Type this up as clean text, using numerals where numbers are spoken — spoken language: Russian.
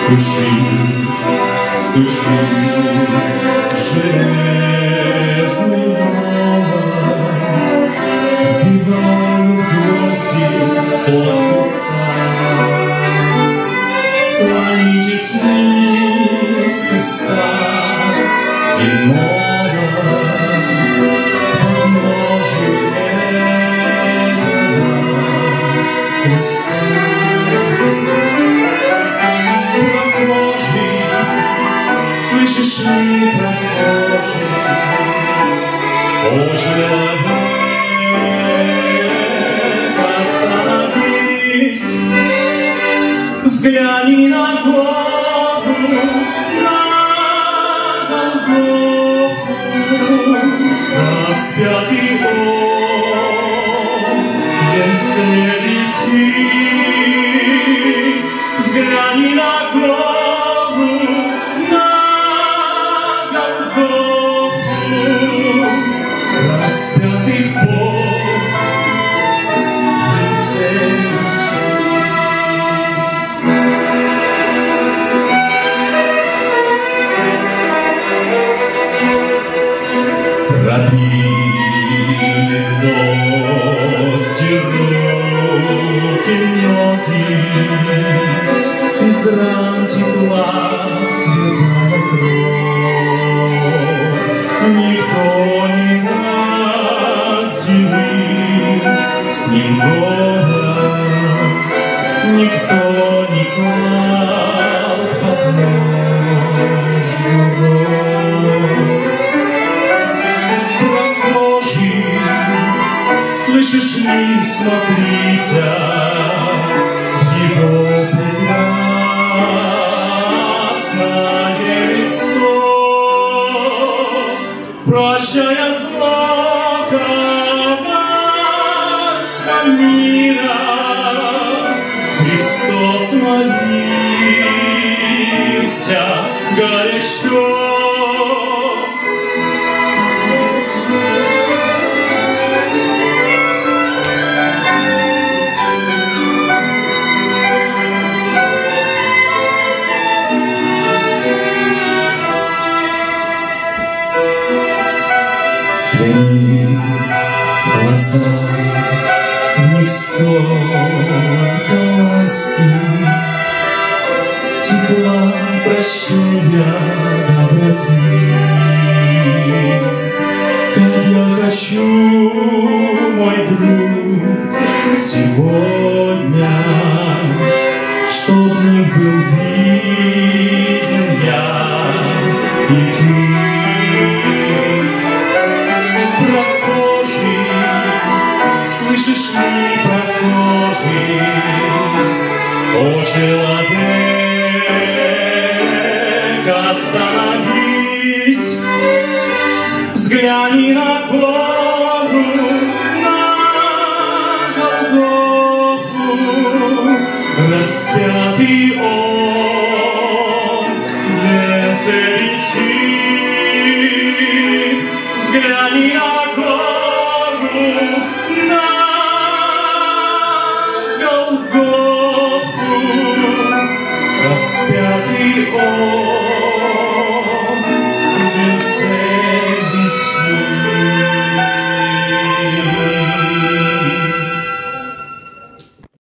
Стучи, стучи, железный молот, вбивают гвозди под Христа. Склонитесь низко, стар и молод, подножию этого Христа. Слышишь ли, прохожий, о человек, остановись, взгляни на Голгофу, распятый Он, венце висит, взгляни на Голгофу, распятый Бог, венце висит. Пробили гвозди руки, ноги, из ран текла святая кровь. Никто не разделил с ним город, никто не клал под ножью роз. Прохожий, слышишь ли, смотрися в его прекрасное лицо. Прощая зло коварства мира, Христос молился горячо. Взгляни глаза, в них столько ласки, тепла, прощения, доброты. Как я хочу, мой друг, сегодня, чтоб в них был виден я и ты. Слышишь ли, прохожий, о человек, остановись, взгляни на Голгофу, распятый Он, венце висит, взгляни на Голгофу, распятый Он.